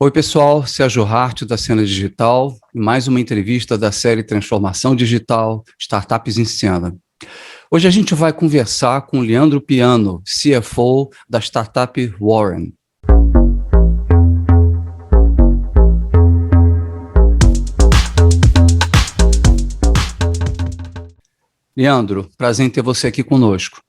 Oi, pessoal, Sérgio Hart, da Cena Digital, e mais uma entrevista da série Transformação Digital, Startups em Cena. Hoje a gente vai conversar com Leandro Piano, CFO da startup Warren. Leandro, prazer em ter você aqui conosco.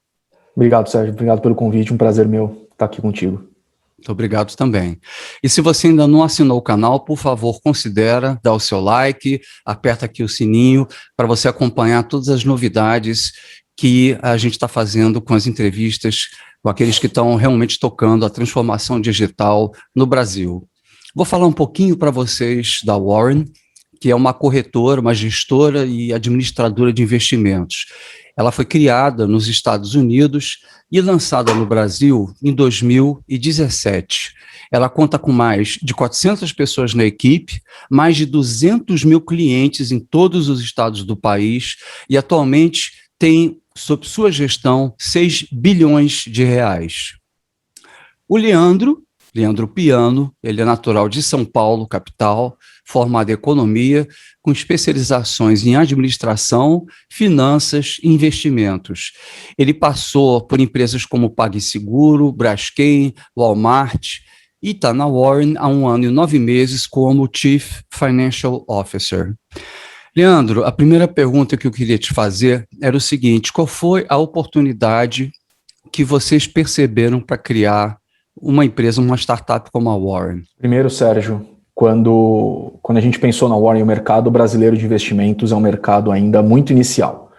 Obrigado, Sérgio. Obrigado pelo convite. Um prazer meu estar aqui contigo. Muito obrigado também. E se você ainda não assinou o canal, por favor, considera dar o seu like, aperta aqui o sininho para você acompanhar todas as novidades que a gente está fazendo com as entrevistas, com aqueles que estão realmente tocando a transformação digital no Brasil. Vou falar um pouquinho para vocês da Warren, que é uma corretora, uma gestora e administradora de investimentos. Ela foi criada nos Estados Unidos e lançada no Brasil em 2017. Ela conta com mais de 400 pessoas na equipe, mais de 200 mil clientes em todos os estados do país e atualmente tem, sob sua gestão, 6 bilhões de reais. O Leandro Piano, ele é natural de São Paulo, capital, formado em economia, com especializações em administração, finanças e investimentos. Ele passou por empresas como PagSeguro, Braskem, Walmart e está na Warren há 1 ano e 9 meses como Chief Financial Officer. Leandro, a primeira pergunta que eu queria te fazer era o seguinte: qual foi a oportunidade que vocês perceberam para criar uma empresa, uma startup como a Warren? Primeiro, Sérgio, quando a gente pensou na Warren, o mercado brasileiro de investimentos é um mercado ainda muito inicial.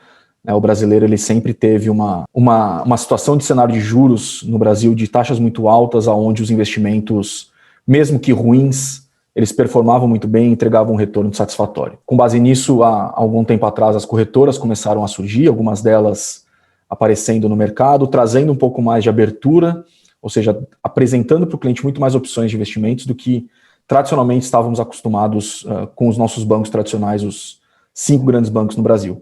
O brasileiro ele sempre teve uma situação de cenário de juros no Brasil de taxas muito altas, onde os investimentos, mesmo que ruins, eles performavam muito bem e entregavam um retorno satisfatório. Com base nisso, há algum tempo atrás, as corretoras começaram a surgir, algumas delas aparecendo no mercado, trazendo um pouco mais de abertura, ou seja, apresentando para o cliente muito mais opções de investimentos do que tradicionalmente estávamos acostumados com os nossos bancos tradicionais, os 5 grandes bancos no Brasil.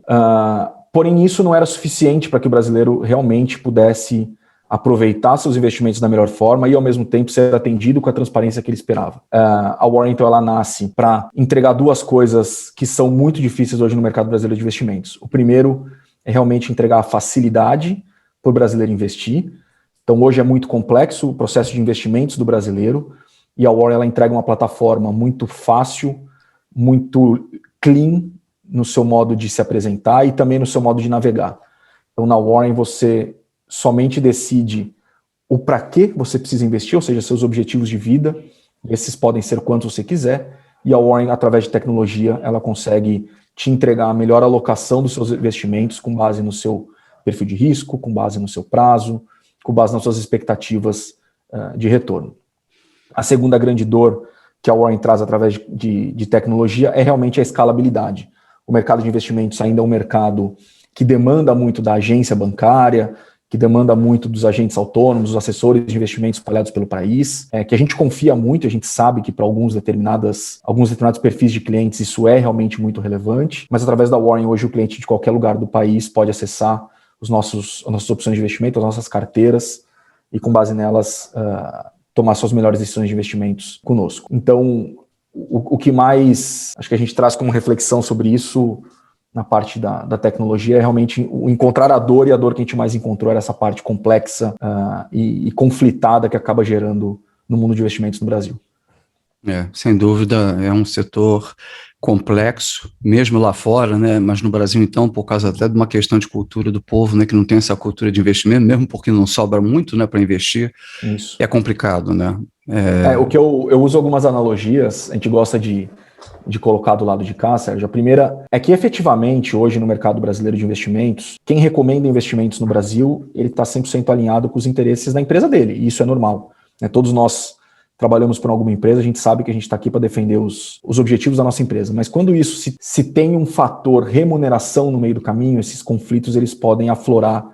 Porém, isso não era suficiente para que o brasileiro realmente pudesse aproveitar seus investimentos da melhor forma e, ao mesmo tempo, ser atendido com a transparência que ele esperava. A Warren, então, ela nasce para entregar 2 coisas que são muito difíceis hoje no mercado brasileiro de investimentos. O primeiro é realmente entregar a facilidade para o brasileiro investir. Então, hoje é muito complexo o processo de investimentos do brasileiro e a Warren ela entrega uma plataforma muito fácil, muito clean no seu modo de se apresentar e também no seu modo de navegar. Então, na Warren você somente decide o para que você precisa investir, ou seja, seus objetivos de vida, esses podem ser quantos você quiser, e a Warren, através de tecnologia, ela consegue te entregar a melhor alocação dos seus investimentos com base no seu perfil de risco, com base no seu prazo, com base nas suas expectativas de retorno. A segunda grande dor que a Warren traz através de tecnologia é realmente a escalabilidade. O mercado de investimentos ainda é um mercado que demanda muito da agência bancária, que demanda muito dos agentes autônomos, dos assessores de investimentos espalhados pelo país, que a gente confia muito, a gente sabe que para alguns determinados perfis de clientes isso é realmente muito relevante, mas através da Warren hoje o cliente de qualquer lugar do país pode acessar as nossas opções de investimento, as nossas carteiras, e com base nelas tomar suas melhores decisões de investimentos conosco. Então, o que mais acho que a gente traz como reflexão sobre isso na parte da tecnologia é realmente o encontrar a dor, e a dor que a gente mais encontrou era essa parte complexa e conflitada que acaba gerando no mundo de investimentos no Brasil. Sem dúvida, é um setor complexo, mesmo lá fora, né? Mas no Brasil, então, por causa até de uma questão de cultura do povo, né? Que não tem essa cultura de investimento, mesmo porque não sobra muito, né, para investir, isso. É complicado, né? O que eu uso algumas analogias, a gente gosta de colocar do lado de cá, Sérgio. A primeira é que efetivamente hoje no mercado brasileiro de investimentos, quem recomenda investimentos no Brasil, ele está 100% alinhado com os interesses da empresa dele, e isso é normal. Todos nós trabalhamos por alguma empresa, a gente sabe que a gente está aqui para defender os objetivos da nossa empresa, mas quando isso se tem um fator remuneração no meio do caminho, esses conflitos eles podem aflorar,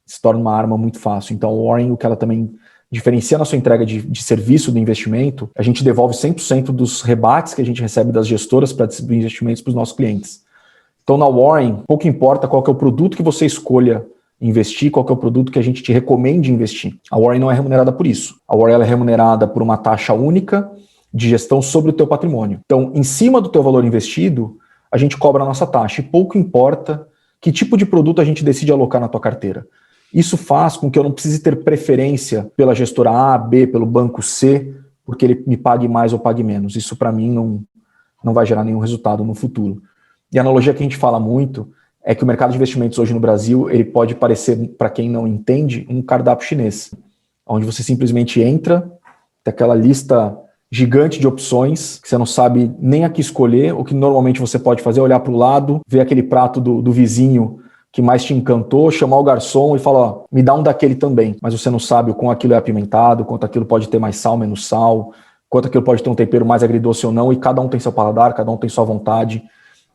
se torna uma arma muito fácil. Então a Warren, o que ela também diferencia na sua entrega de serviço do investimento, a gente devolve 100% dos rebates que a gente recebe das gestoras para distribuir investimentos para os nossos clientes. Então na Warren, pouco importa qual que é o produto que você escolha investir, qual que é o produto que a gente te recomende investir. A Warren não é remunerada por isso. A Warren ela é remunerada por uma taxa única de gestão sobre o teu patrimônio. Então, em cima do teu valor investido, a gente cobra a nossa taxa, e pouco importa que tipo de produto a gente decide alocar na tua carteira. Isso faz com que eu não precise ter preferência pela gestora A, B, pelo banco C, porque ele me pague mais ou pague menos. Isso, para mim, não vai gerar nenhum resultado no futuro. E a analogia que a gente fala muito é que o mercado de investimentos hoje no Brasil, ele pode parecer, para quem não entende, um cardápio chinês, onde você simplesmente entra, tem aquela lista gigante de opções, que você não sabe nem a que escolher. O que normalmente você pode fazer é olhar para o lado, ver aquele prato do vizinho que mais te encantou, chamar o garçom e falar, ó, me dá um daquele também. Mas você não sabe o quanto aquilo é apimentado, quanto aquilo pode ter mais sal, menos sal, quanto aquilo pode ter um tempero mais agridoce ou não, e cada um tem seu paladar, cada um tem sua vontade.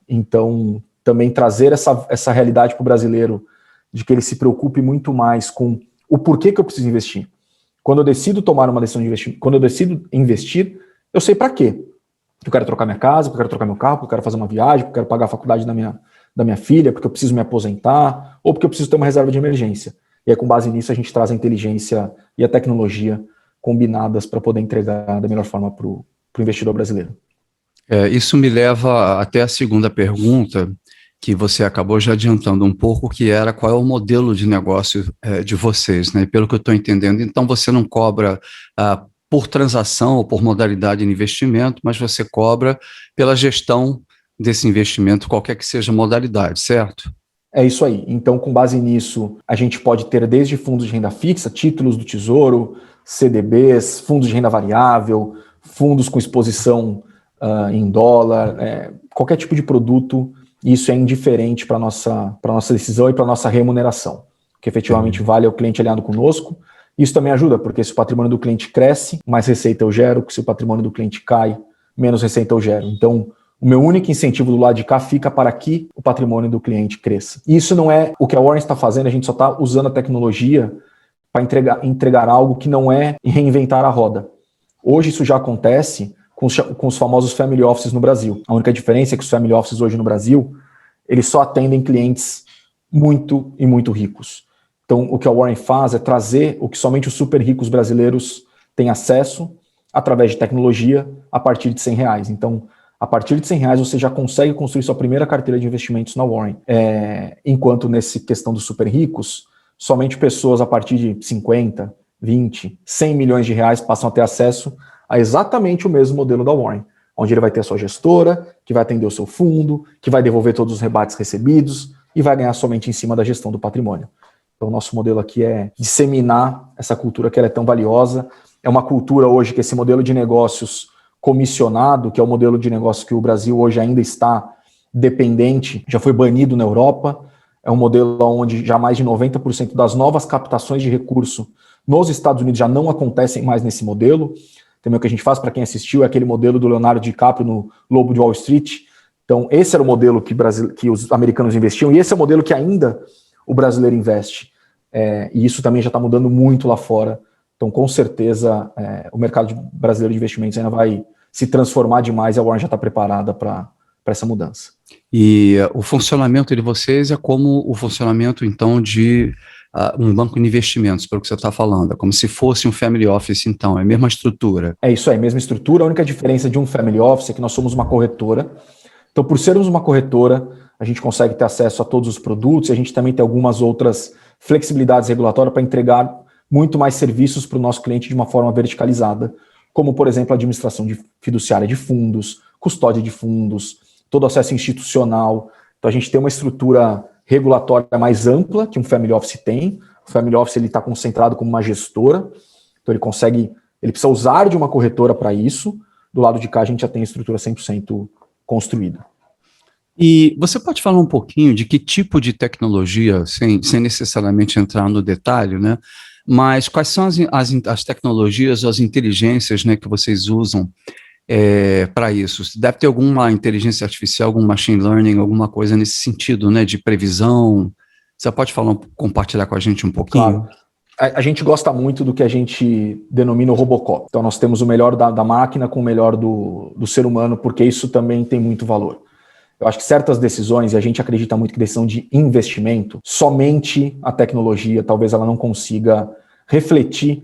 Então, também trazer essa realidade para o brasileiro, de que ele se preocupe muito mais com o porquê que eu preciso investir. Quando eu decido tomar uma decisão de investimento, quando eu decido investir, eu sei para quê. Eu quero trocar minha casa, eu quero trocar meu carro, eu quero fazer uma viagem, eu quero pagar a faculdade da minha filha, porque eu preciso me aposentar, ou porque eu preciso ter uma reserva de emergência. E aí, com base nisso, a gente traz a inteligência e a tecnologia combinadas para poder entregar da melhor forma para o investidor brasileiro. Isso me leva até a segunda pergunta, que você acabou já adiantando um pouco, que era qual é o modelo de negócio de vocês, né? Pelo que eu estou entendendo, então você não cobra por transação ou por modalidade de investimento, mas você cobra pela gestão desse investimento, qualquer que seja a modalidade, certo? É isso aí. Então, com base nisso, a gente pode ter desde fundos de renda fixa, títulos do Tesouro, CDBs, fundos de renda variável, fundos com exposição em dólar, qualquer tipo de produto. Isso é indiferente para a nossa decisão e para a nossa remuneração, que efetivamente vale ao cliente alinhado conosco. Isso também ajuda, porque se o patrimônio do cliente cresce, mais receita eu gero, se o patrimônio do cliente cai, menos receita eu gero. Então, o meu único incentivo do lado de cá fica para que o patrimônio do cliente cresça. E isso não é o que a Warren está fazendo, a gente só está usando a tecnologia para entregar algo que não é reinventar a roda. Hoje isso já acontece com os famosos family offices no Brasil. A única diferença é que os family offices hoje no Brasil, eles só atendem clientes muito e muito ricos. Então, o que a Warren faz é trazer o que somente os super ricos brasileiros têm acesso através de tecnologia a partir de R$100. Então, a partir de R$100 você já consegue construir sua primeira carteira de investimentos na Warren. Enquanto nessa questão dos super ricos, somente pessoas a partir de 50, 20, 100 milhões de reais passam a ter acesso a exatamente o mesmo modelo da Warren, onde ele vai ter a sua gestora, que vai atender o seu fundo, que vai devolver todos os rebates recebidos e vai ganhar somente em cima da gestão do patrimônio. Então, o nosso modelo aqui é disseminar essa cultura que ela é tão valiosa. É uma cultura hoje que esse modelo de negócios comissionado, que é o modelo de negócio que o Brasil hoje ainda está dependente, já foi banido na Europa. É um modelo onde já mais de 90% das novas captações de recurso nos Estados Unidos já não acontecem mais nesse modelo. Também o que a gente faz, para quem assistiu, é aquele modelo do Leonardo DiCaprio no Lobo de Wall Street. Então, esse era o modelo que os americanos investiam, e esse é o modelo que ainda o brasileiro investe. E isso também já está mudando muito lá fora. Então, com certeza, o mercado brasileiro de investimentos ainda vai se transformar demais, e a Warren já está preparada para essa mudança. E o funcionamento de vocês é como o funcionamento, então, de um banco de investimentos, pelo que você está falando, é como se fosse um family office, então, é a mesma estrutura. É isso aí, mesma estrutura. A única diferença de um family office é que nós somos uma corretora. Então, por sermos uma corretora, a gente consegue ter acesso a todos os produtos, e a gente também tem algumas outras flexibilidades regulatórias para entregar muito mais serviços para o nosso cliente de uma forma verticalizada, como, por exemplo, a administração fiduciária de fundos, custódia de fundos, todo o acesso institucional. Então, a gente tem uma estrutura regulatória mais ampla que um family office tem. O family office está concentrado como uma gestora, então ele precisa usar de uma corretora para isso. Do lado de cá, a gente já tem a estrutura 100% construída. E você pode falar um pouquinho de que tipo de tecnologia, sem necessariamente entrar no detalhe, né? Mas quais são as tecnologias, as inteligências, né, que vocês usam para isso? Deve ter alguma inteligência artificial, algum machine learning, alguma coisa nesse sentido, né, de previsão. Você pode compartilhar com a gente um pouquinho? Claro. A gente gosta muito do que a gente denomina o Robocop. Então, nós temos o melhor da máquina com o melhor do ser humano, porque isso também tem muito valor. Eu acho que certas decisões, e a gente acredita muito que decisão de investimento, somente a tecnologia, talvez ela não consiga refletir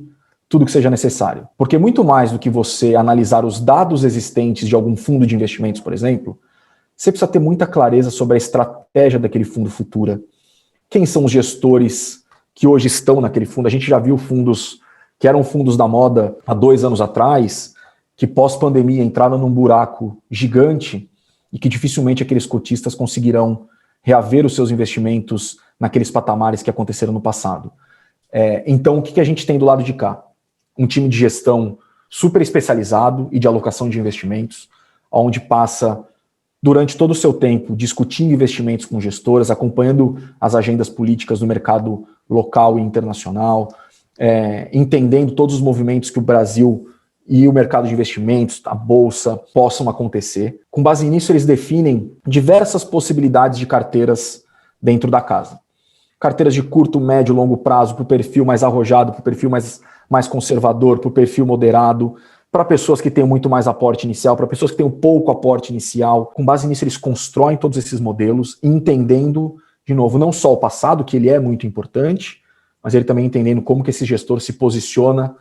tudo que seja necessário. Porque muito mais do que você analisar os dados existentes de algum fundo de investimentos, por exemplo, você precisa ter muita clareza sobre a estratégia daquele fundo futura. Quem são os gestores que hoje estão naquele fundo? A gente já viu fundos que eram fundos da moda há 2 anos atrás, que pós-pandemia entraram num buraco gigante e que dificilmente aqueles cotistas conseguirão reaver os seus investimentos naqueles patamares que aconteceram no passado. Então, o que a gente tem do lado de cá? Um time de gestão super especializado e de alocação de investimentos, onde passa durante todo o seu tempo discutindo investimentos com gestoras, acompanhando as agendas políticas do mercado local e internacional, entendendo todos os movimentos que o Brasil e o mercado de investimentos, a bolsa, possam acontecer. Com base nisso, eles definem diversas possibilidades de carteiras dentro da casa. Carteiras de curto, médio, longo prazo, para o perfil mais arrojado, para o perfil mais conservador, para o perfil moderado, para pessoas que têm muito mais aporte inicial, para pessoas que têm um pouco aporte inicial. Com base nisso, eles constroem todos esses modelos, entendendo, de novo, não só o passado, que ele é muito importante, mas ele também entendendo como que esse gestor se posiciona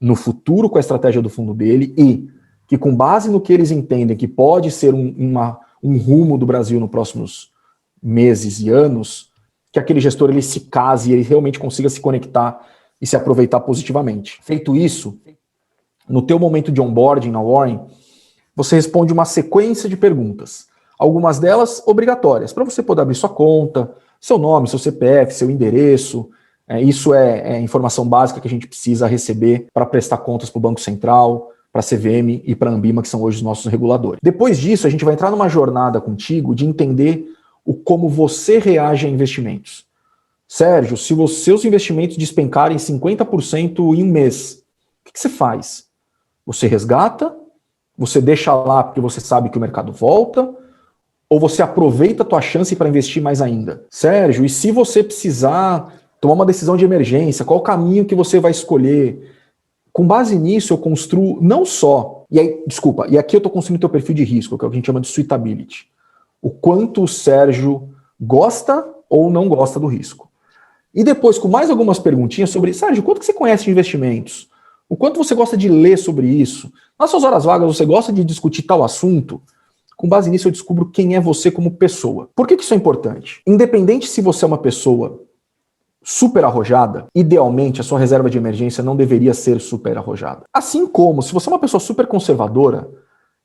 no futuro com a estratégia do fundo dele e que, com base no que eles entendem que pode ser um rumo do Brasil nos próximos meses e anos, que aquele gestor ele se case e ele realmente consiga se conectar e se aproveitar positivamente. Feito isso, no teu momento de onboarding na Warren, você responde uma sequência de perguntas. Algumas delas obrigatórias, para você poder abrir sua conta, seu nome, seu CPF, seu endereço. Isso é informação básica que a gente precisa receber para prestar contas para o Banco Central, para a CVM e para a Anbima, que são hoje os nossos reguladores. Depois disso, a gente vai entrar numa jornada contigo de entender como você reage a investimentos. Sérgio, se os seus investimentos despencarem 50% em um mês, o que você faz? Você resgata? Você deixa lá porque você sabe que o mercado volta? Ou você aproveita a tua chance para investir mais ainda? Sérgio, e se você precisar tomar uma decisão de emergência, qual o caminho que você vai escolher? Com base nisso, eu construo não só... E aqui eu estou construindo o teu perfil de risco, que é o que a gente chama de suitability. O quanto o Sérgio gosta ou não gosta do risco. E depois, com mais algumas perguntinhas sobre, Sérgio, quanto que você conhece de investimentos? O quanto você gosta de ler sobre isso? Nas suas horas vagas, você gosta de discutir tal assunto? Com base nisso, eu descubro quem é você como pessoa. Por que isso é importante? Independente se você é uma pessoa super arrojada, idealmente a sua reserva de emergência não deveria ser super arrojada. Assim como, se você é uma pessoa super conservadora,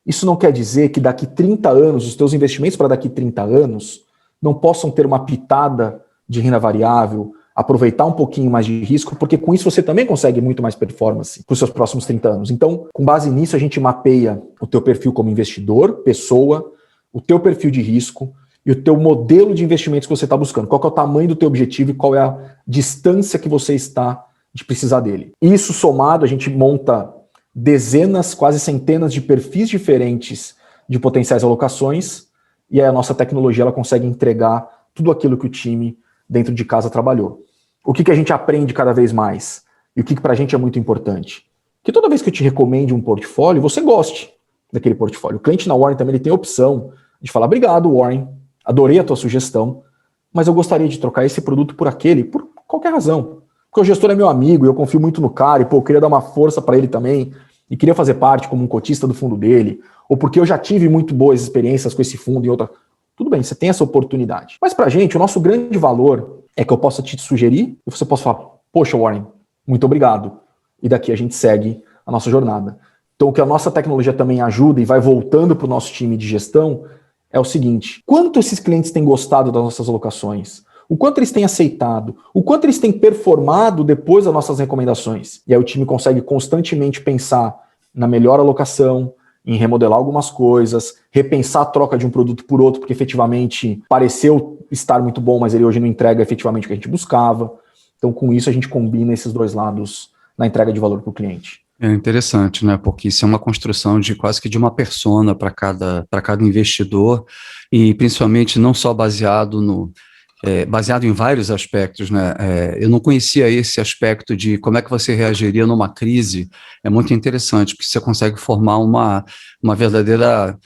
isso não quer dizer que daqui 30 anos, os teus investimentos para daqui 30 anos, não possam ter uma pitada de renda variável, aproveitar um pouquinho mais de risco, porque com isso você também consegue muito mais performance para os seus próximos 30 anos. Então, com base nisso, a gente mapeia o teu perfil como investidor, pessoa, o teu perfil de risco e o teu modelo de investimentos que você está buscando. Qual que é o tamanho do teu objetivo e qual é a distância que você está de precisar dele. Isso somado, a gente monta dezenas, quase centenas de perfis diferentes de potenciais alocações e aí a nossa tecnologia ela consegue entregar tudo aquilo que o time dentro de casa trabalhou. O que a gente aprende cada vez mais? E o que para a gente é muito importante? Que toda vez que eu te recomende um portfólio, você goste daquele portfólio. O cliente na Warren também ele tem a opção de falar, obrigado Warren, adorei a tua sugestão, mas eu gostaria de trocar esse produto por aquele, por qualquer razão. Porque o gestor é meu amigo e eu confio muito no cara e eu queria dar uma força para ele também e queria fazer parte como um cotista do fundo dele, ou porque eu já tive muito boas experiências com esse fundo e outra... Tudo bem, você tem essa oportunidade. Mas pra gente, o nosso grande valor é que eu possa te sugerir e você possa falar, poxa Warren, muito obrigado. E daqui a gente segue a nossa jornada. Então o que a nossa tecnologia também ajuda e vai voltando para o nosso time de gestão é o seguinte, quanto esses clientes têm gostado das nossas alocações? O quanto eles têm aceitado? O quanto eles têm performado depois das nossas recomendações? E aí o time consegue constantemente pensar na melhor alocação, em remodelar algumas coisas, repensar a troca de um produto por outro, porque efetivamente pareceu estar muito bom, mas ele hoje não entrega efetivamente o que a gente buscava. Então, com isso, a gente combina esses dois lados na entrega de valor para o cliente. É interessante, né? Porque isso é uma construção de quase que de uma persona para cada investidor, e principalmente não só baseado em vários aspectos, né? Eu não conhecia esse aspecto de como é que você reagiria numa crise. É muito interessante, porque você consegue formar uma verdadeira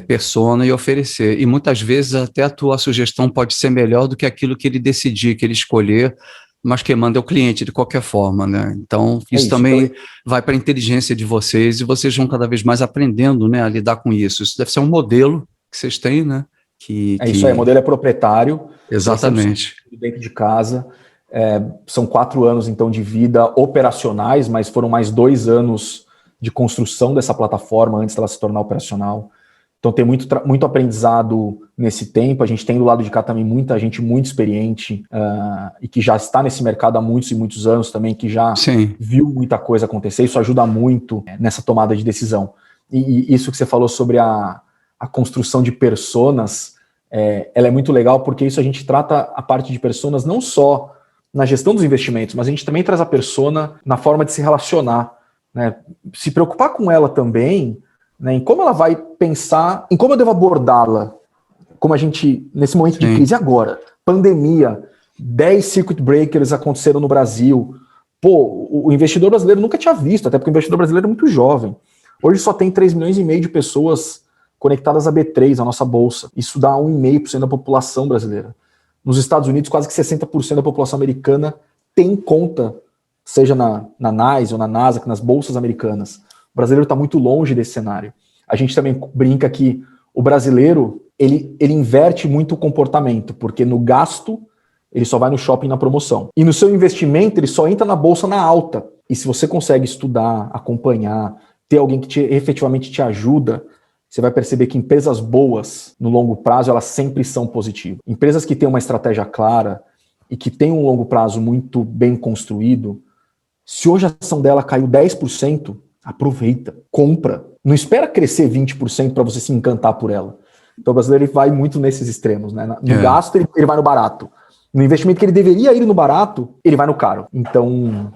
persona e oferecer. E muitas vezes até a tua sugestão pode ser melhor do que aquilo que ele decidir, que ele escolher mas quem manda é o cliente de qualquer forma, né? Então, isso também Então, vai para a inteligência de vocês e vocês vão cada vez mais aprendendo, né, a lidar com isso. Isso deve ser um modelo que vocês têm, né? é isso aí, o modelo é proprietário, ele é 100% Exatamente. dentro de casa. São 4 anos, então, de vida operacionais, mas foram mais 2 anos de construção dessa plataforma antes dela se tornar operacional. Então, tem muito aprendizado nesse tempo. A gente tem do lado de cá também muita gente muito experiente e que já está nesse mercado há muitos e muitos anos também, que já Sim. viu muita coisa acontecer. Isso ajuda muito nessa tomada de decisão. E isso que você falou sobre a construção de personas, ela é muito legal, porque isso a gente trata a parte de personas não só na gestão dos investimentos, mas a gente também traz a persona na forma de se relacionar, né? Se preocupar com ela também, né, em como ela vai pensar, em como eu devo abordá-la, como a gente, nesse momento de crise agora, pandemia, 10 circuit breakers aconteceram no Brasil. Pô, o investidor brasileiro nunca tinha visto, até porque o investidor brasileiro é muito jovem. Hoje só tem 3,5 milhões de pessoas conectadas à B3, a nossa bolsa. Isso dá 1,5% da população brasileira. Nos Estados Unidos, quase que 60% da população americana tem conta, seja na NYSE ou na Nasdaq, nas bolsas americanas. O brasileiro está muito longe desse cenário. A gente também brinca que o brasileiro, ele inverte muito o comportamento, porque no gasto, ele só vai no shopping na promoção. E no seu investimento, ele só entra na bolsa na alta. E se você consegue estudar, acompanhar, ter alguém que efetivamente te ajuda, você vai perceber que empresas boas, no longo prazo, elas sempre são positivas. Empresas que têm uma estratégia clara e que têm um longo prazo muito bem construído, se hoje a ação dela caiu 10%, aproveita, compra. Não espera crescer 20% para você se encantar por ela. Então o brasileiro ele vai muito nesses extremos, né? No gasto, ele vai no barato. No investimento que ele deveria ir no barato, ele vai no caro. Então,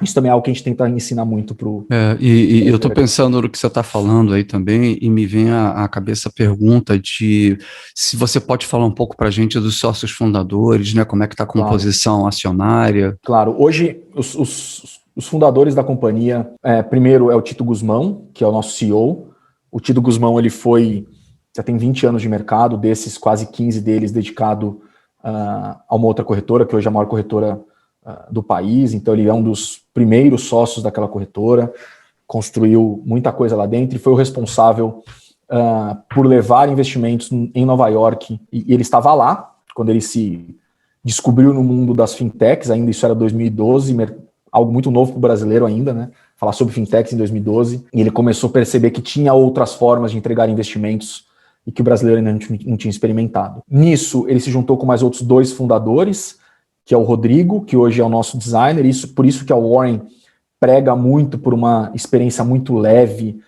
isso também é algo que a gente tenta ensinar muito pro... E eu estou pensando no que você está falando aí também, e me vem à cabeça a pergunta de se você pode falar um pouco para a gente dos sócios fundadores, né? Como é que está a composição acionária? Claro, hoje os fundadores da companhia, primeiro é o Tito Guzmão, que é o nosso CEO. O Tito Guzmão, ele já tem 20 anos de mercado, desses quase 15 deles dedicado a uma outra corretora, que hoje é a maior corretora do país. Então ele é um dos primeiros sócios daquela corretora, construiu muita coisa lá dentro e foi o responsável por levar investimentos em Nova York. E ele estava lá quando ele se descobriu no mundo das fintechs, ainda isso era 2012, algo muito novo para o brasileiro ainda, né? Falar sobre fintechs em 2012, e ele começou a perceber que tinha outras formas de entregar investimentos e que o brasileiro ainda não tinha experimentado. Nisso, ele se juntou com mais outros 2 fundadores, que é o Rodrigo, que hoje é o nosso designer, por isso que a Warren prega muito por uma experiência muito leve,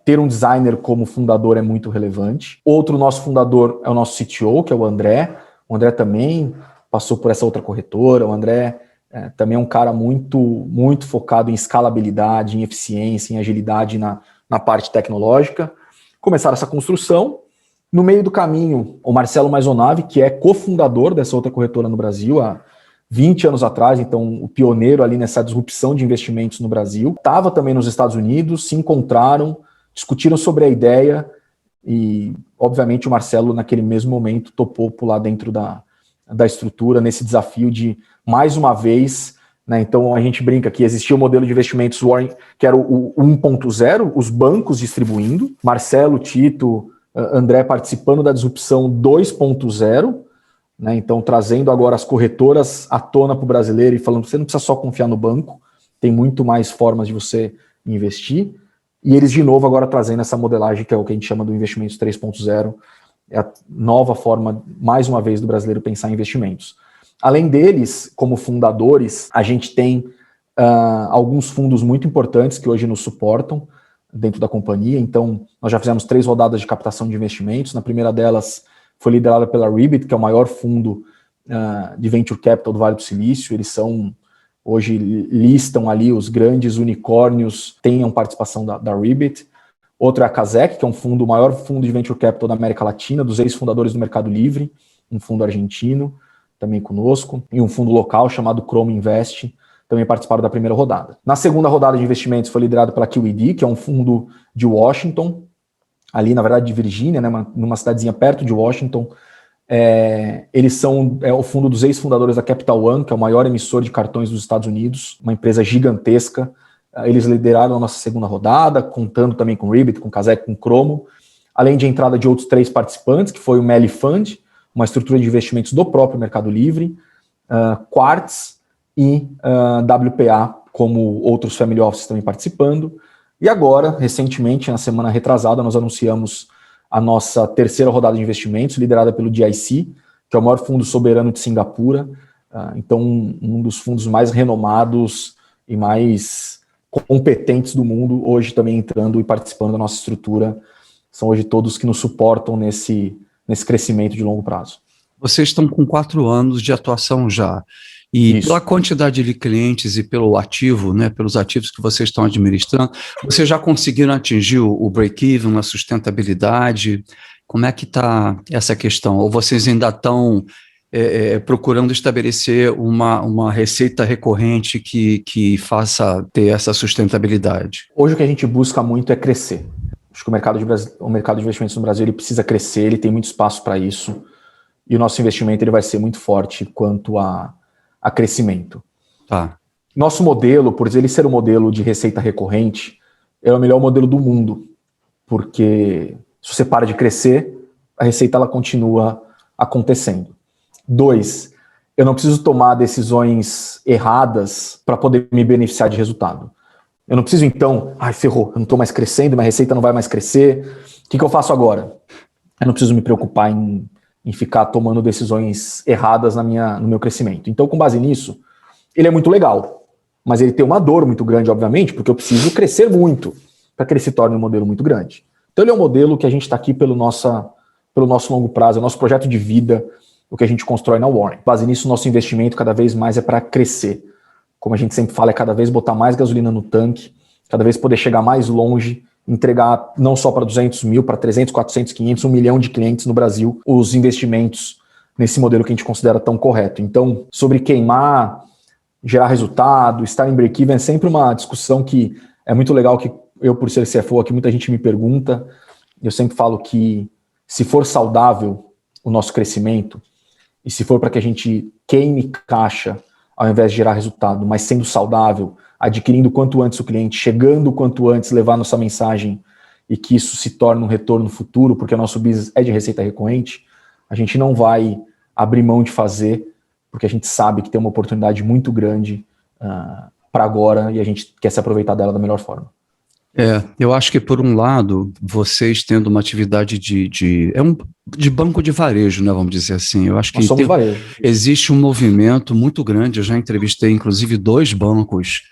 ter um designer como fundador é muito relevante. Outro nosso fundador é o nosso CTO, que é o André. O André também passou por essa outra corretora. O André também é um cara muito, muito focado em escalabilidade, em eficiência, em agilidade na parte tecnológica. Começaram essa construção. No meio do caminho, o Marcelo Maisonave, que é cofundador dessa outra corretora no Brasil há 20 anos atrás, então o pioneiro ali nessa disrupção de investimentos no Brasil, estava também nos Estados Unidos, se encontraram, discutiram sobre a ideia e, obviamente, o Marcelo, naquele mesmo momento, topou pular dentro da estrutura nesse desafio de, mais uma vez, né, então a gente brinca que existia o modelo de investimentos Warren, que era o 1.0, os bancos distribuindo, Marcelo, Tito, André participando da disrupção 2.0, né, então trazendo agora as corretoras à tona para o brasileiro e falando que você não precisa só confiar no banco, tem muito mais formas de você investir, e eles de novo agora trazendo essa modelagem que é o que a gente chama do investimentos 3.0, é a nova forma, mais uma vez, do brasileiro pensar em investimentos. Além deles, como fundadores, a gente tem alguns fundos muito importantes que hoje nos suportam dentro da companhia. Então, nós já fizemos 3 rodadas de captação de investimentos. Na primeira delas foi liderada pela Ribbit, que é o maior fundo de Venture Capital do Vale do Silício. Eles hoje listam ali os grandes unicórnios, tenham participação da Ribbit. Outro é a Kazek, que é o maior fundo de Venture Capital da América Latina, dos ex-fundadores do Mercado Livre, um fundo argentino, também conosco, e um fundo local chamado Chrome Invest, também participaram da primeira rodada. Na segunda rodada de investimentos foi liderado pela QED, que é um fundo de Washington, ali na verdade de Virgínia, né, numa cidadezinha perto de Washington, Eles são o fundo dos ex-fundadores da Capital One, que é o maior emissor de cartões dos Estados Unidos, uma empresa gigantesca. Eles lideraram a nossa segunda rodada, contando também com Ribbit, com Kazek, com Cromo, além de entrada de outros 3 participantes, que foi o Meli Fund, uma estrutura de investimentos do próprio Mercado Livre, Quartz e WPA, como outros family offices também participando. E agora, recentemente, na semana retrasada, nós anunciamos a nossa terceira rodada de investimentos, liderada pelo GIC, que é o maior fundo soberano de Singapura, então um dos fundos mais renomados e mais competentes do mundo, hoje também entrando e participando da nossa estrutura. São hoje todos que nos suportam nesse crescimento de longo prazo. Vocês estão com 4 anos de atuação já. E pela quantidade de clientes e pelo ativo, né, pelos ativos que vocês estão administrando, vocês já conseguiram atingir o break-even, a sustentabilidade? Como é que está essa questão? Ou vocês ainda estão procurando estabelecer uma receita recorrente que faça ter essa sustentabilidade? Hoje o que a gente busca muito é crescer. Acho que o mercado de investimentos no Brasil ele precisa crescer, ele tem muito espaço para isso, e o nosso investimento ele vai ser muito forte quanto a crescimento. Tá. Nosso modelo, por ele ser um modelo de receita recorrente, é o melhor modelo do mundo, porque se você para de crescer, a receita ela continua acontecendo. 2, eu não preciso tomar decisões erradas para poder me beneficiar de resultado. Eu não preciso então, ferrou, eu não estou mais crescendo, minha receita não vai mais crescer, o que eu faço agora? Eu não preciso me preocupar em ficar tomando decisões erradas no meu crescimento. Então, com base nisso, ele é muito legal, mas ele tem uma dor muito grande, obviamente, porque eu preciso crescer muito para que ele se torne um modelo muito grande. Então, ele é um modelo que a gente está aqui pelo nosso longo prazo, é o nosso projeto de vida, o que a gente constrói na Warren. Com base nisso, nosso investimento cada vez mais é para crescer. Como a gente sempre fala, é cada vez botar mais gasolina no tanque, cada vez poder chegar mais longe, entregar não só para 200 mil, para 300, 400, 500, 1 milhão de clientes no Brasil, os investimentos nesse modelo que a gente considera tão correto. Então, sobre queimar, gerar resultado, estar em break-even, é sempre uma discussão que é muito legal, que eu, por ser CFO aqui, muita gente me pergunta, eu sempre falo que se for saudável o nosso crescimento, e se for para que a gente queime caixa ao invés de gerar resultado, mas sendo saudável, adquirindo quanto antes o cliente, chegando quanto antes, levar nossa mensagem e que isso se torne um retorno futuro, porque o nosso business é de receita recorrente, a gente não vai abrir mão de fazer, porque a gente sabe que tem uma oportunidade muito grande para agora e a gente quer se aproveitar dela da melhor forma. Eu acho que, por um lado, vocês tendo uma atividade de banco de varejo, né, vamos dizer assim. Eu acho que existe um movimento muito grande. Eu já entrevistei, inclusive, 2 bancos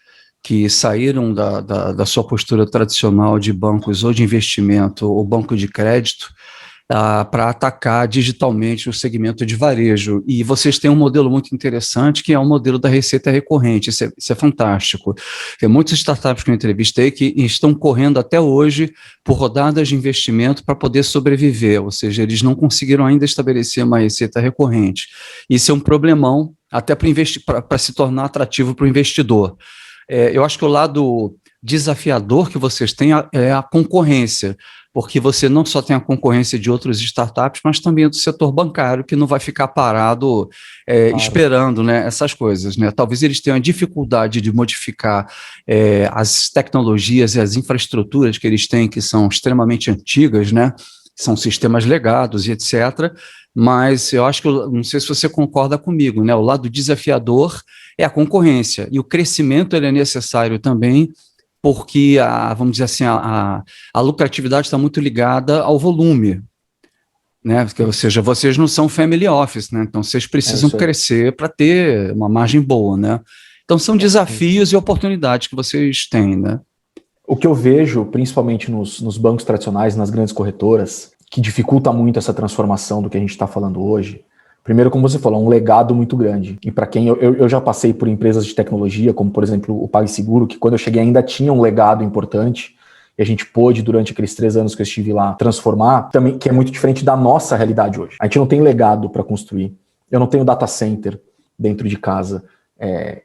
que saíram da sua postura tradicional de bancos ou de investimento ou banco de crédito para atacar digitalmente o segmento de varejo. E vocês têm um modelo muito interessante, que é o modelo da receita recorrente. Isso é fantástico. Tem muitas startups que eu entrevistei que estão correndo até hoje por rodadas de investimento para poder sobreviver, ou seja, eles não conseguiram ainda estabelecer uma receita recorrente. Isso é um problemão até para se tornar atrativo para o investidor. Eu acho que o lado desafiador que vocês têm é a concorrência, porque você não só tem a concorrência de outras startups, mas também do setor bancário, que não vai ficar parado claro, esperando, né, essas coisas, né? Talvez eles tenham a dificuldade de modificar as tecnologias e as infraestruturas que eles têm, que são extremamente antigas, né? São sistemas legados e etc., mas eu acho que, não sei se você concorda comigo, né? O lado desafiador é a concorrência, e o crescimento ele é necessário também, porque, vamos dizer assim, a lucratividade está muito ligada ao volume, né? Ou seja, vocês não são family office, né? Então vocês precisam crescer para ter uma margem boa, né? Então são desafios e oportunidades que vocês têm, né? O que eu vejo, principalmente nos bancos tradicionais, nas grandes corretoras, que dificulta muito essa transformação do que a gente está falando hoje, primeiro, como você falou, um legado muito grande. E para quem eu já passei por empresas de tecnologia, como por exemplo o PagSeguro, que quando eu cheguei ainda tinha um legado importante, e a gente pôde, durante aqueles 3 anos que eu estive lá, transformar, também, que é muito diferente da nossa realidade hoje. A gente não tem legado para construir. Eu não tenho data center dentro de casa.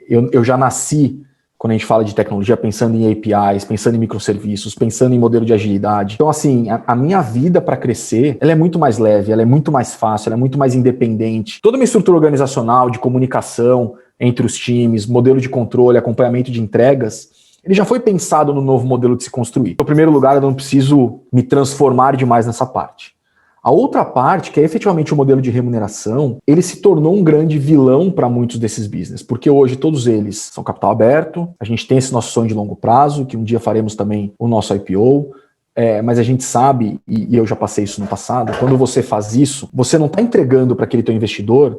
Eu já nasci quando a gente fala de tecnologia, pensando em APIs, pensando em microserviços, pensando em modelo de agilidade. Então, assim, a minha vida para crescer, ela é muito mais leve, ela é muito mais fácil, ela é muito mais independente. Toda uma estrutura organizacional, de comunicação entre os times, modelo de controle, acompanhamento de entregas, ele já foi pensado no novo modelo de se construir. Em primeiro lugar, eu não preciso me transformar demais nessa parte. A outra parte, que é efetivamente o modelo de remuneração, ele se tornou um grande vilão para muitos desses business, porque hoje todos eles são capital aberto, a gente tem esse nosso sonho de longo prazo, que um dia faremos também o nosso IPO, mas a gente sabe, e eu já passei isso no passado, quando você faz isso, você não está entregando para aquele teu investidor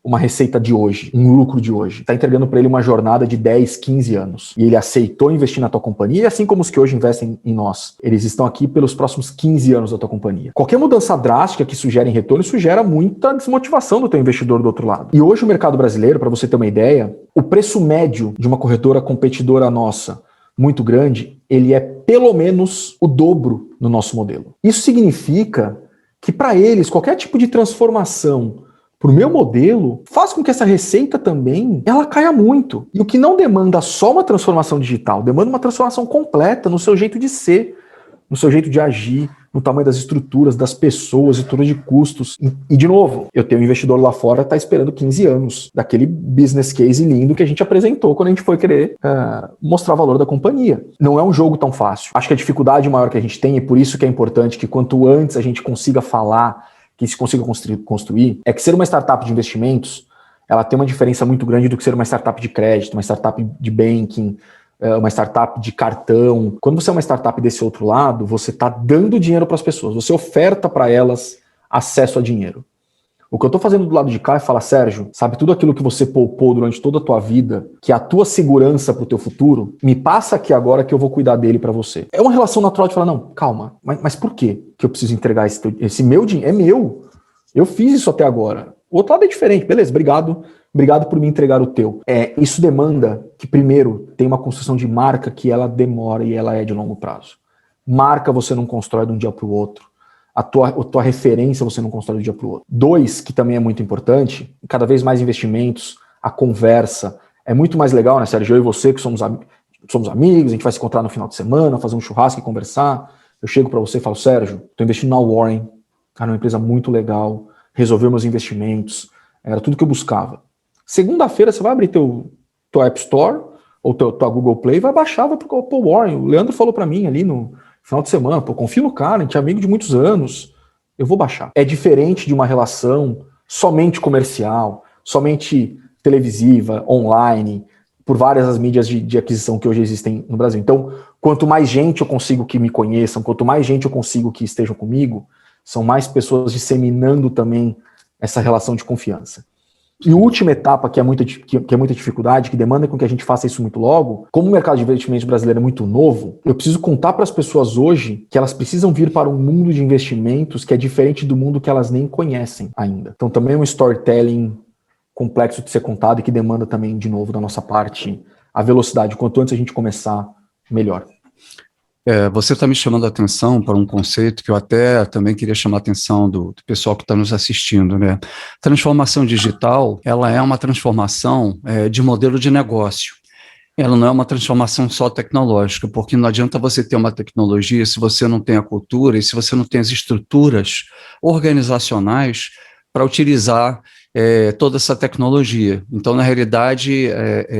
uma receita de hoje, um lucro de hoje. Está entregando para ele uma jornada de 10, 15 anos. E ele aceitou investir na tua companhia, e assim como os que hoje investem em nós. Eles estão aqui pelos próximos 15 anos da tua companhia. Qualquer mudança drástica que isso gere em retorno, isso gera muita desmotivação do teu investidor do outro lado. E hoje o mercado brasileiro, para você ter uma ideia, o preço médio de uma corretora competidora nossa, muito grande, ele é pelo menos o dobro no nosso modelo. Isso significa que para eles, qualquer tipo de transformação para o meu modelo, faz com que essa receita também, ela caia muito. E o que não demanda só uma transformação digital, demanda uma transformação completa no seu jeito de ser, no seu jeito de agir, no tamanho das estruturas, das pessoas, estrutura de custos. E de novo, eu tenho um investidor lá fora que está esperando 15 anos daquele business case lindo que a gente apresentou quando a gente foi querer mostrar o valor da companhia. Não é um jogo tão fácil. Acho que a dificuldade maior que a gente tem, e por isso que é importante que quanto antes a gente consiga falar, que se consiga construir, é que ser uma startup de investimentos, ela tem uma diferença muito grande do que ser uma startup de crédito, uma startup de banking, uma startup de cartão. Quando você é uma startup desse outro lado, você está dando dinheiro para as pessoas, você oferta para elas acesso a dinheiro. O que eu estou fazendo do lado de cá é falar, Sérgio, sabe tudo aquilo que você poupou durante toda a tua vida, que é a tua segurança para o teu futuro, me passa aqui agora que eu vou cuidar dele para você. É uma relação natural de falar, não, calma, mas por que eu preciso entregar esse meu dinheiro? É meu. Eu fiz isso até agora. O outro lado é diferente, beleza, obrigado por me entregar o teu. Isso demanda que, primeiro, tenha uma construção de marca que ela demora e ela é de longo prazo. Marca você não constrói de um dia para o outro. A tua referência você não constrói de um dia para o outro. 2, que também é muito importante, cada vez mais investimentos, a conversa. É muito mais legal, né, Sérgio? Eu e você que somos amigos, a gente vai se encontrar no final de semana, fazer um churrasco e conversar. Eu chego para você e falo, Sérgio, estou investindo na Warren, cara, uma empresa muito legal, resolveu meus investimentos, era tudo que eu buscava. Segunda-feira você vai abrir teu App Store ou tua Google Play, vai baixar, vai pro Warren. O Leandro falou para mim ali no final de semana, confio no cara, a gente é amigo de muitos anos, eu vou baixar. É diferente de uma relação somente comercial, somente televisiva, online, por várias as mídias de aquisição que hoje existem no Brasil. Então, quanto mais gente eu consigo que me conheçam, quanto mais gente eu consigo que estejam comigo, são mais pessoas disseminando também essa relação de confiança. E a última etapa, que é muita dificuldade, que demanda com que a gente faça isso muito logo, como o mercado de investimentos brasileiro é muito novo, eu preciso contar para as pessoas hoje que elas precisam vir para um mundo de investimentos que é diferente do mundo que elas nem conhecem ainda. Então também é um storytelling complexo de ser contado e que demanda também, de novo, da nossa parte, a velocidade. Quanto antes a gente começar, melhor. Você está me chamando a atenção para um conceito que eu até também queria chamar a atenção do pessoal que está nos assistindo, né? Transformação digital, ela é uma transformação de modelo de negócio. Ela não é uma transformação só tecnológica, porque não adianta você ter uma tecnologia se você não tem a cultura e se você não tem as estruturas organizacionais para utilizar toda essa tecnologia. Então, na realidade,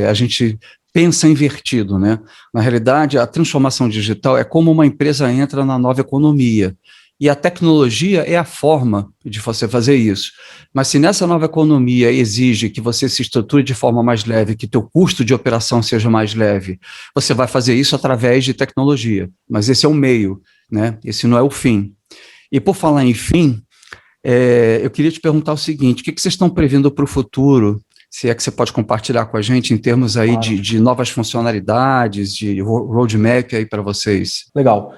a gente pensa invertido, né? Na realidade, a transformação digital é como uma empresa entra na nova economia. E a tecnologia é a forma de você fazer isso. Mas se nessa nova economia exige que você se estruture de forma mais leve, que teu custo de operação seja mais leve, você vai fazer isso através de tecnologia. Mas esse é o meio, né? Esse não é o fim. E por falar em fim, eu queria te perguntar o seguinte, o que vocês estão prevendo para o futuro, se é que você pode compartilhar com a gente em termos aí de novas funcionalidades, de roadmap aí para vocês? Legal.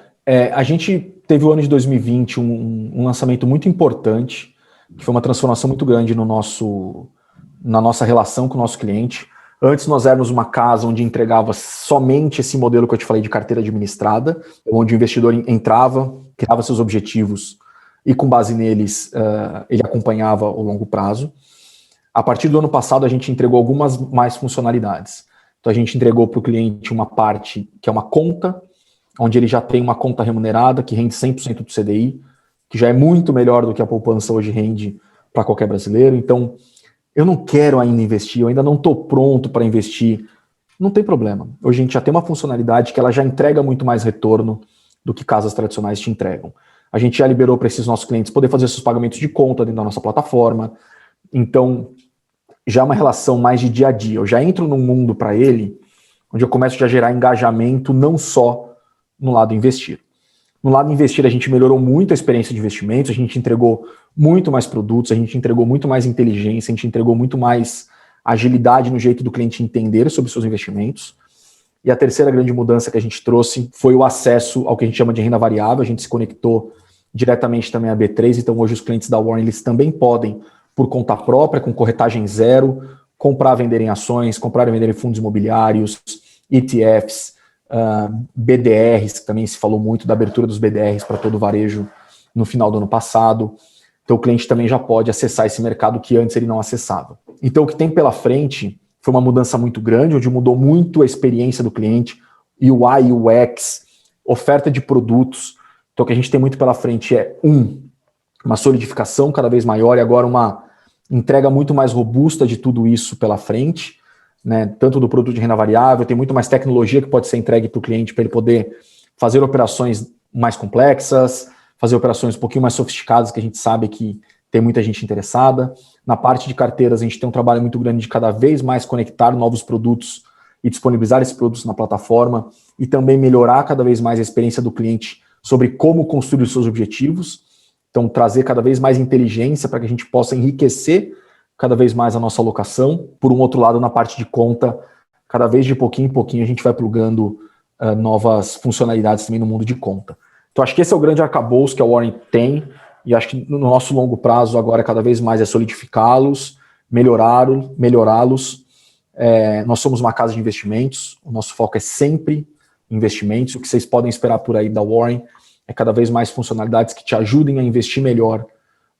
A gente teve o ano de 2020 um lançamento muito importante, que foi uma transformação muito grande na nossa relação com o nosso cliente. Antes nós éramos uma casa onde entregava somente esse modelo que eu te falei de carteira administrada, onde o investidor entrava, criava seus objetivos e com base neles ele acompanhava o longo prazo. A partir do ano passado a gente entregou algumas mais funcionalidades. Então a gente entregou para o cliente uma parte que é uma conta, onde ele já tem uma conta remunerada, que rende 100% do CDI, que já é muito melhor do que a poupança hoje rende para qualquer brasileiro. Então, eu não quero ainda investir, eu ainda não estou pronto para investir. Não tem problema. Hoje a gente já tem uma funcionalidade que ela já entrega muito mais retorno do que casas tradicionais te entregam. A gente já liberou para esses nossos clientes poder fazer seus pagamentos de conta dentro da nossa plataforma. Então, já é uma relação mais de dia a dia. Eu já entro num mundo para ele, onde eu começo já a gerar engajamento, não só no lado investir. No lado investir, a gente melhorou muito a experiência de investimentos, a gente entregou muito mais produtos, a gente entregou muito mais inteligência, a gente entregou muito mais agilidade no jeito do cliente entender sobre seus investimentos. E a terceira grande mudança que a gente trouxe foi o acesso ao que a gente chama de renda variável. A gente se conectou diretamente também à B3, então hoje os clientes da Warren eles também podem, por conta própria, com corretagem zero, comprar, vender em ações, comprar e vender em fundos imobiliários, ETFs, BDRs, que também se falou muito da abertura dos BDRs para todo o varejo no final do ano passado. Então o cliente também já pode acessar esse mercado que antes ele não acessava. Então o que tem pela frente foi uma mudança muito grande, onde mudou muito a experiência do cliente, UI, UX, oferta de produtos. Então o que a gente tem muito pela frente é, uma solidificação cada vez maior e agora uma entrega muito mais robusta de tudo isso pela frente, né? Tanto do produto de renda variável, tem muito mais tecnologia que pode ser entregue para o cliente para ele poder fazer operações mais complexas, fazer operações um pouquinho mais sofisticadas, que a gente sabe que tem muita gente interessada. Na parte de carteiras, a gente tem um trabalho muito grande de cada vez mais conectar novos produtos e disponibilizar esses produtos na plataforma e também melhorar cada vez mais a experiência do cliente sobre como construir os seus objetivos. Então, trazer cada vez mais inteligência para que a gente possa enriquecer cada vez mais a nossa alocação. Por um outro lado, na parte de conta, cada vez de pouquinho em pouquinho a gente vai plugando novas funcionalidades também no mundo de conta. Então, acho que esse é o grande arcabouço que a Warren tem e acho que no nosso longo prazo agora cada vez mais é solidificá-los, melhorá-los. Nós somos uma casa de investimentos, o nosso foco é sempre investimentos. O que vocês podem esperar por aí da Warren é cada vez mais funcionalidades que te ajudem a investir melhor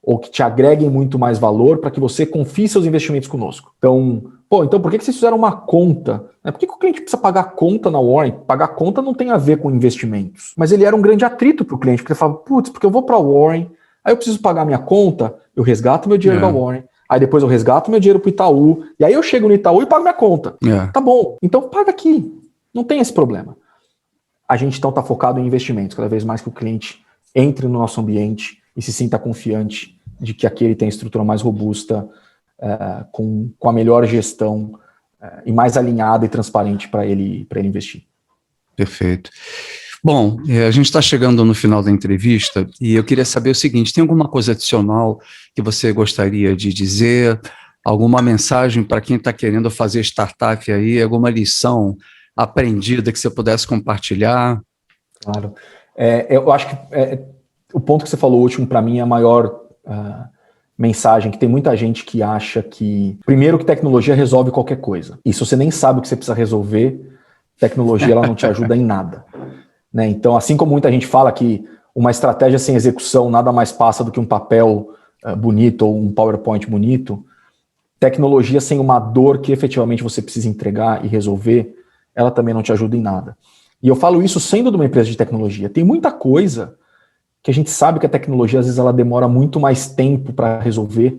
ou que te agreguem muito mais valor para que você confie seus investimentos conosco. Então, por que vocês fizeram uma conta? Por que o cliente precisa pagar conta na Warren? Pagar conta não tem a ver com investimentos. Mas ele era um grande atrito para o cliente, porque ele falava, porque eu vou para a Warren, aí eu preciso pagar minha conta, eu resgato meu dinheiro da Warren, aí depois eu resgato meu dinheiro para o Itaú, e aí eu chego no Itaú e pago minha conta. Tá bom, então paga aqui. Não tem esse problema. A gente então está focado em investimentos, cada vez mais que o cliente entre no nosso ambiente e se sinta confiante de que aqui ele tem a estrutura mais robusta, com a melhor gestão e mais alinhada e transparente para ele investir. Perfeito. Bom, a gente está chegando no final da entrevista e eu queria saber o seguinte, tem alguma coisa adicional que você gostaria de dizer? Alguma mensagem para quem está querendo fazer startup aí? Alguma lição aprendida que você pudesse compartilhar? Claro. Eu acho que o ponto que você falou último, para mim, é a maior mensagem, que tem muita gente que acha que, primeiro, que tecnologia resolve qualquer coisa. E se você nem sabe o que você precisa resolver, tecnologia ela não te ajuda em nada. Né? Então, assim como muita gente fala que uma estratégia sem execução nada mais passa do que um papel bonito ou um PowerPoint bonito, tecnologia sem uma dor que efetivamente você precisa entregar e resolver, ela também não te ajuda em nada. E eu falo isso sendo de uma empresa de tecnologia. Tem muita coisa que a gente sabe que a tecnologia, às vezes, ela demora muito mais tempo para resolver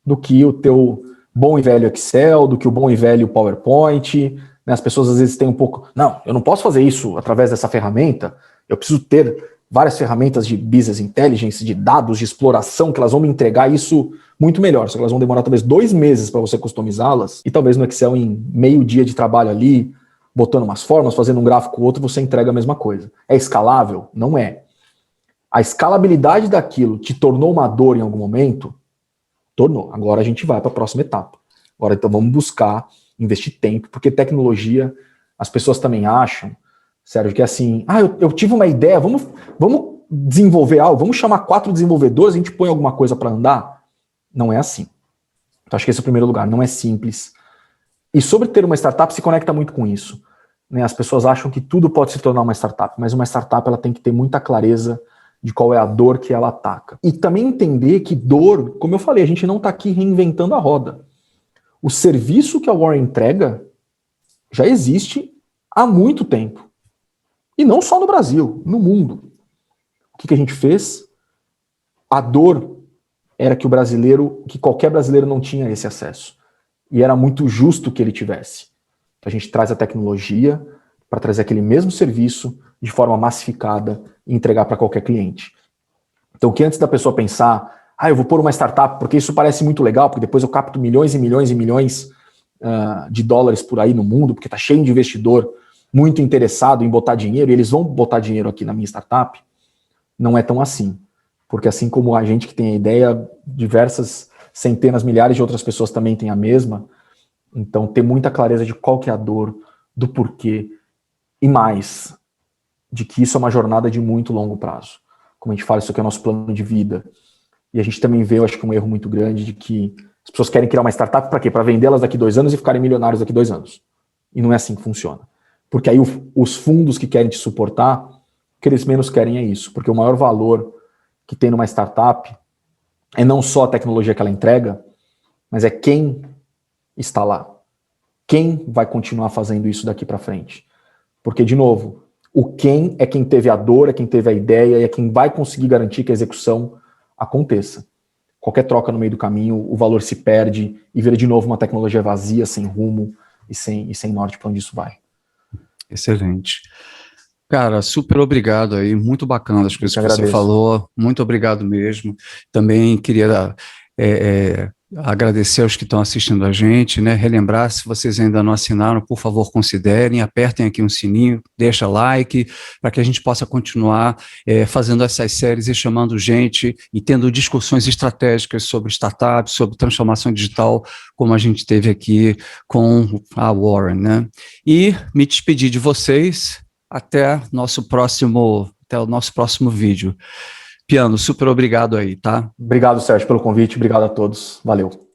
do que o teu bom e velho Excel, do que o bom e velho PowerPoint. Né? As pessoas, às vezes, têm um pouco... Não, eu não posso fazer isso através dessa ferramenta. Eu preciso ter várias ferramentas de business intelligence, de dados, de exploração, que elas vão me entregar isso muito melhor. Só que elas vão demorar, talvez, 2 meses para você customizá-las. E talvez no Excel, em meio dia de trabalho ali, botando umas formas, fazendo um gráfico ou outro, você entrega a mesma coisa. É escalável? Não é. A escalabilidade daquilo te tornou uma dor em algum momento? Tornou. Agora a gente vai para a próxima etapa. Agora então vamos buscar investir tempo, porque tecnologia, as pessoas também acham, sério, que é assim, eu tive uma ideia, vamos desenvolver algo, vamos chamar 4 desenvolvedores, a gente põe alguma coisa para andar? Não é assim. Então acho que esse é o primeiro lugar, não é simples. E sobre ter uma startup se conecta muito com isso. Né? As pessoas acham que tudo pode se tornar uma startup, mas uma startup ela tem que ter muita clareza de qual é a dor que ela ataca. E também entender que dor, como eu falei, a gente não está aqui reinventando a roda. O serviço que a Warren entrega já existe há muito tempo. E não só no Brasil, no mundo. O que a gente fez? A dor era que qualquer brasileiro não tinha esse acesso. E era muito justo que ele tivesse. A gente traz a tecnologia para trazer aquele mesmo serviço de forma massificada e entregar para qualquer cliente. Então, que antes da pessoa pensar, eu vou pôr uma startup porque isso parece muito legal, porque depois eu capto milhões e milhões e milhões de dólares por aí no mundo, porque está cheio de investidor muito interessado em botar dinheiro, e eles vão botar dinheiro aqui na minha startup, não é tão assim. Porque assim como a gente que tem a ideia, diversas centenas, milhares de outras pessoas também têm a mesma. Então, ter muita clareza de qual que é a dor, do porquê, e mais, de que isso é uma jornada de muito longo prazo. Como a gente fala, isso aqui é o nosso plano de vida. E a gente também vê, eu acho que um erro muito grande de que as pessoas querem criar uma startup para quê? Para vendê-las daqui 2 anos e ficarem milionários daqui 2 anos. E não é assim que funciona. Porque aí os fundos que querem te suportar, o que eles menos querem é isso. Porque o maior valor que tem numa startup é não só a tecnologia que ela entrega, mas é quem está lá. Quem vai continuar fazendo isso daqui para frente. Porque, de novo, o quem é quem teve a dor, é quem teve a ideia, e é quem vai conseguir garantir que a execução aconteça. Qualquer troca no meio do caminho, o valor se perde e vira de novo uma tecnologia vazia, sem rumo e sem norte para onde isso vai. Excelente. Cara, super obrigado aí, muito bacana as coisas que você falou, muito obrigado mesmo. Também queria agradecer aos que estão assistindo a gente, né? Relembrar, se vocês ainda não assinaram, por favor, considerem, apertem aqui um sininho, deixa like, para que a gente possa continuar fazendo essas séries e chamando gente e tendo discussões estratégicas sobre startups, sobre transformação digital, como a gente teve aqui com a Warren, né? E me despedir de vocês até o nosso próximo vídeo. Piano, super obrigado aí, tá? Obrigado, Sérgio, pelo convite. Obrigado a todos. Valeu.